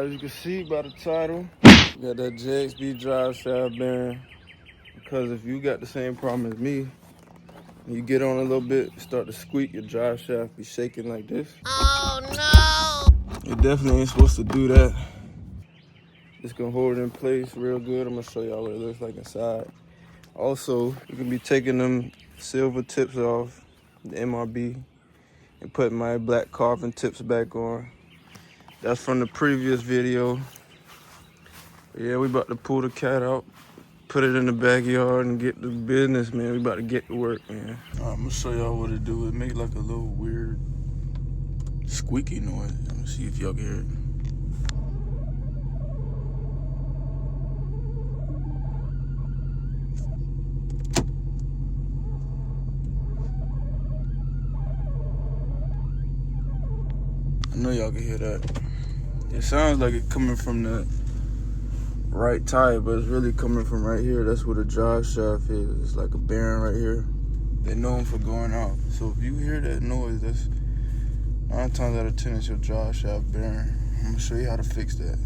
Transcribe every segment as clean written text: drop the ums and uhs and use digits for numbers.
As you can see by the title, we got that JXB Driveshaft bearing. Because if you got the same problem as me, when you get on a little bit, start to squeak, your driveshaft be shaking like this. Oh no! You definitely ain't supposed to do that. It's gonna hold it in place real good. I'm gonna show y'all what it looks like inside. Also, you can be taking them silver tips off, the MRB, and putting my black carbon tips back on. That's from the previous video. Yeah, we about to pull the cat out, put it in the backyard, and get to business, man. We about to get to work, man. I'm gonna show y'all what it do. It make like a little weird squeaky noise. Let me see if y'all can hear it. I know y'all can hear that. It sounds like it coming from the right tire, but it's really coming from right here. That's where the drive shaft is. It's like a bearing right here. They're known for going out. So if you hear that noise, that's 9 times out of 10 it's your drive shaft bearing. I'm gonna show you how to fix that.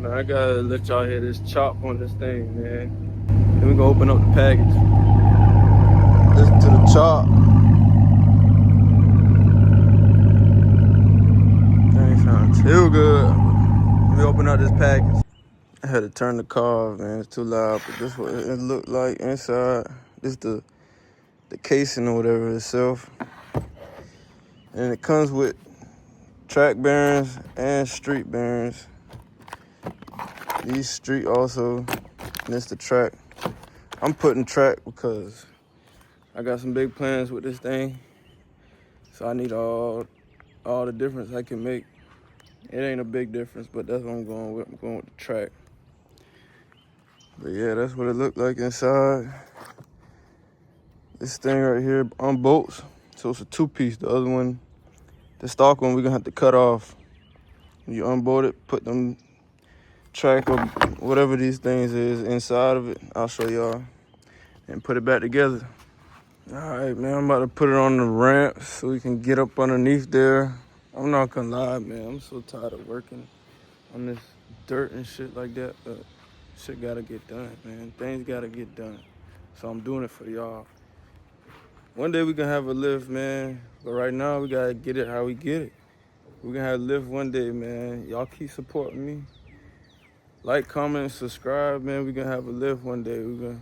I gotta let y'all hear this chop on this thing, man. Then we gonna open up the package. Listen to the chop. That ain't sound too good. Let me open up this package. I had to turn the car off, man. It's too loud, but this is what it looked like inside. This is the casing or whatever itself. And it comes with track bearings and street bearings. These street also, and it's the track. I'm putting track because I got some big plans with this thing. So I need all the difference I can make. It ain't a big difference, but that's what I'm going with. I'm going with the track. But yeah, that's what it looked like inside. This thing right here unbolts, so it's a 2-piece. The other one, the stock one, we're gonna have to cut off. When you unbolt it, put them track or whatever these things is inside of it. I'll show y'all and put it back together. All right, man, I'm about to put it on the ramp so we can get up underneath there. I'm not gonna lie, man, I'm so tired of working on this dirt and shit like that, but shit gotta get done, man. Things gotta get done. So I'm doing it for y'all. One day we can have a lift, man, but right now we gotta get it how we get it. We're gonna have a lift one day, man. Y'all keep supporting me. Like, comment, subscribe, man. We're gonna have a lift one day. We're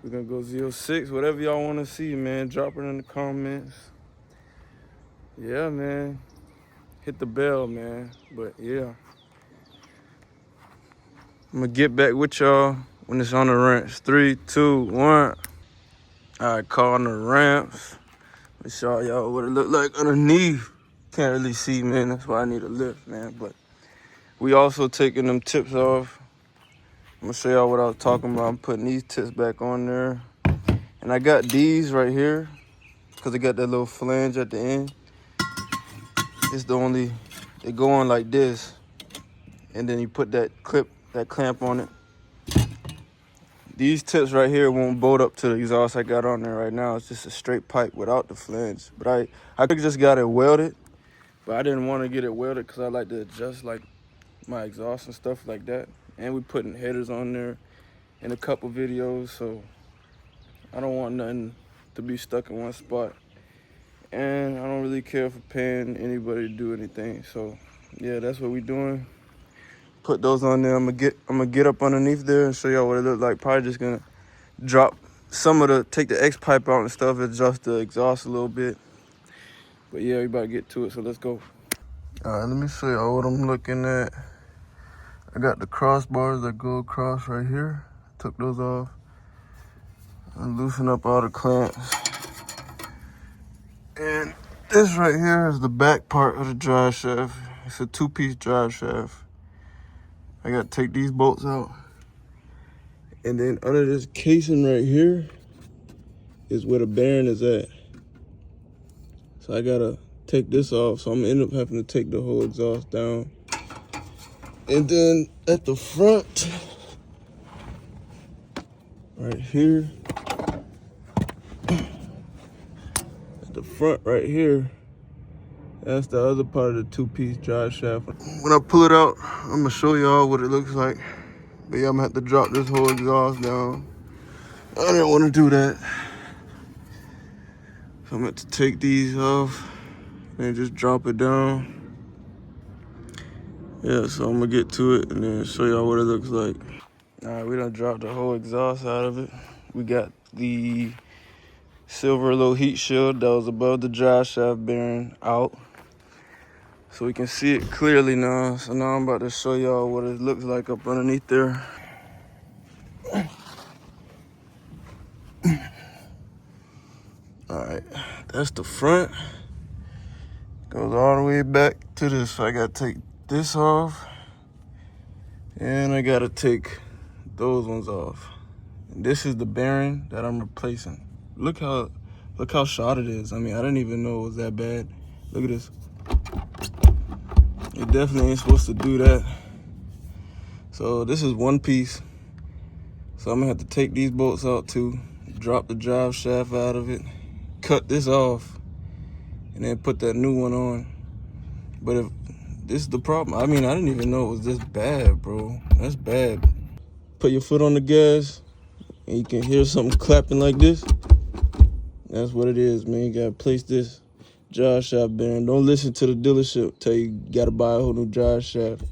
gonna go 06, whatever y'all wanna see, man. Drop it in the comments. Yeah, man. Hit the bell, man. But yeah. I'm gonna get back with y'all when it's on the ramps. 3, 2, 1. All right, car on the ramps. Let me show y'all what it look like underneath. Can't really see, man. That's why I need a lift, man. But we also taking them tips off. I'm gonna show y'all what I was talking about. I'm putting these tips back on there. And I got these right here because they got that little flange at the end. It's the only, they go on like this. And then you put that clamp on it. These tips right here won't bolt up to the exhaust I got on there right now. It's just a straight pipe without the flange. But I could just got it welded, but I didn't want to get it welded because I like to adjust like my exhaust and stuff like that. And we putting headers on there in a couple videos, so I don't want nothing to be stuck in one spot. And I don't really care for paying anybody to do anything. So yeah, that's what we doing. Put those on there. I'm gonna get up underneath there and show y'all what it look like. Probably just gonna drop take the X pipe out and stuff, adjust the exhaust a little bit. But yeah, we about to get to it, so let's go. All right, let me show y'all what I'm looking at. I got the crossbars that go across right here. Took those off. And loosen up all the clamps. And This right here is the back part of the drive shaft. It's a 2-piece drive shaft. I gotta take these bolts out. And then under this casing right here is where the bearing is at. So I gotta take this off. So I'm gonna end up having to take the whole exhaust down. And then at the front, right here, at the front right here, that's the other part of the 2-piece drive shaft. When I pull it out, I'm gonna show y'all what it looks like. But yeah, I'm gonna have to drop this whole exhaust down. I didn't wanna do that. So I'm gonna have to take these off and just drop it down. Yeah, so I'm gonna get to it and then show y'all what it looks like. All right, we done dropped the whole exhaust out of it. We got the silver little heat shield that was above the drive shaft bearing out. So we can see it clearly now. So now I'm about to show y'all what it looks like up underneath there. All right, that's the front. Goes all the way back to this. So I gotta take this off. And I gotta take those ones off. And this is the bearing that I'm replacing. Look how shot it is. I mean, I didn't even know it was that bad. Look at this. It definitely ain't supposed to do that. So this is one piece. So I'm gonna have to take these bolts out too, drop the drive shaft out of it, cut this off, and then put that new one on. But if this is the problem, I mean, I didn't even know it was this bad, bro. That's bad. Put your foot on the gas, and you can hear something clapping like this. That's what it is, man. You gotta place this drive shaft bearing. Don't listen to the dealership tell you gotta buy a whole new drive shaft.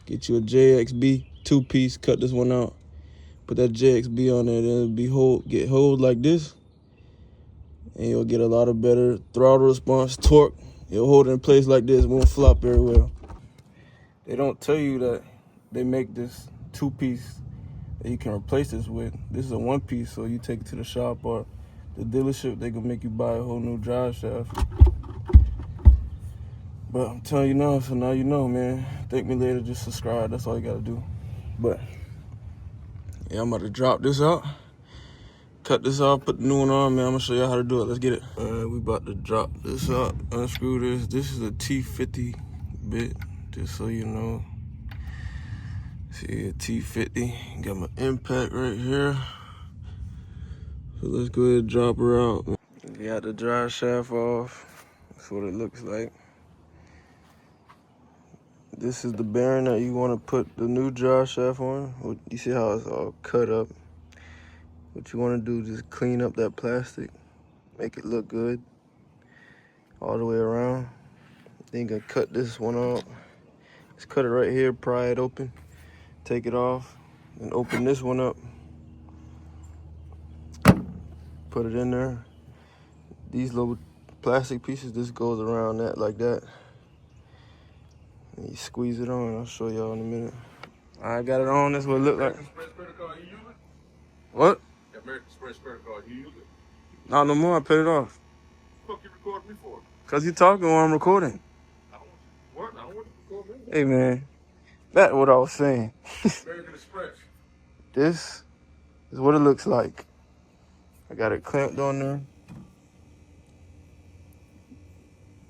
Get you a JXB 2-piece, cut this one out. Put that JXB on there, then it'll get hold like this. And you'll get a lot of better throttle response, torque. You'll hold it in place like this, it won't flop very well. They don't tell you that they make this 2-piece that you can replace this with. This is a 1-piece, so you take it to the shop or the dealership, they can make you buy a whole new drive shaft. But I'm telling you now, so now you know, man. Thank me later, just subscribe, that's all you gotta do. But yeah, I'm about to drop this out, cut this off, put the new one on, man. I'm gonna show y'all how to do it. Let's get it. All right, we about to drop this out, unscrew this. This is a T50 bit, just so you know. See a T50, got my impact right here. So let's go ahead and drop her out. Got the drive shaft off. That's what it looks like. This is the bearing that you want to put the new drive shaft on. You see how it's all cut up. What you want to do is just clean up that plastic, make it look good all the way around. Then you can cut this one off. Just cut it right here, pry it open, take it off, and open this one up. Put it in there. These little plastic pieces, this goes around that like that. And you squeeze it on. I'll show y'all in a minute. I got it on. That's what it look like. What? American Express credit card, you use it? Not no more. I put it off. What the fuck you recording me for? Cause you talking while I'm recording. I don't want you to record me. Hey man, that's what I was saying. American Express. This is what it looks like. I got it clamped on there.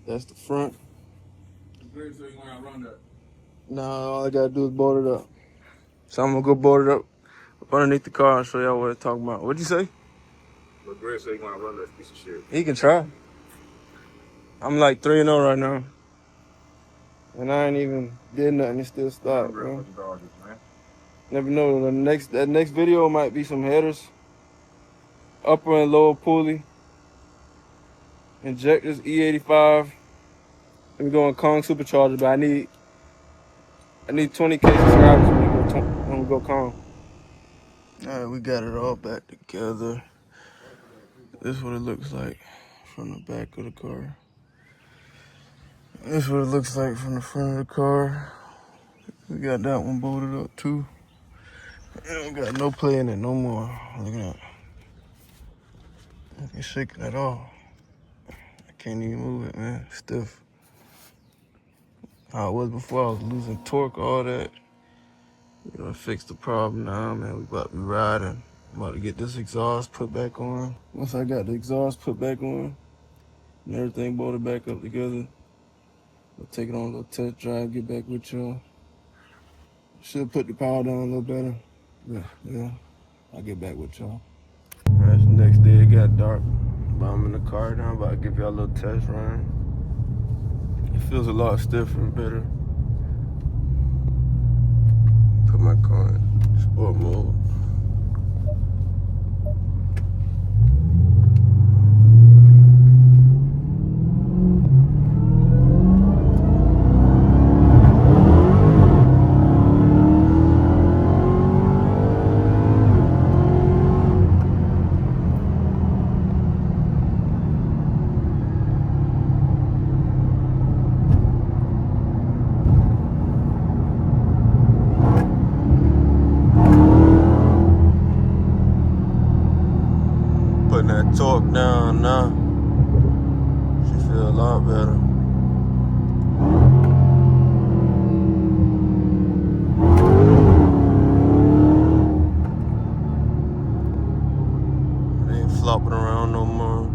That's the front. It's so you want to run that. Now all I gotta do is bolt it up. So I'm gonna go bolt it up underneath the car and show y'all what it's talking about. What'd you say? But Greg said you want to run that piece of shit. He can try. I'm like 3-0 right now. And I ain't even did nothing, it still stopped, bro. Never know, that next video might be some headers. Upper and lower pulley. Injectors, E85. Let me go on Kong supercharger, but I need 20K subscribers when we go Kong. Alright, we got it all back together. This is what it looks like from the back of the car. This is what it looks like from the front of the car. We got that one bolted up too. I don't got no play in it no more. Look at that. I can shake that off. I Can't even move it, man. Stiff. How it was before, I was losing torque, all that. You know, fix the problem now, man. We about to be riding. I'm about to get this exhaust put back on. Once I got the exhaust put back on and everything bolted back up together, I'll take it on a little test drive, get back with y'all. Should put the power down a little better. Yeah. I'll get back with y'all. Alright, so next day it got dark. But I'm in the car now, about to give y'all a little test run. It feels a lot stiffer and better. Put my car in sport mode. Putting that torque down now. She feel a lot better. It ain't flopping around no more.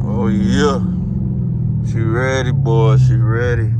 Oh yeah. She ready, boy. She ready.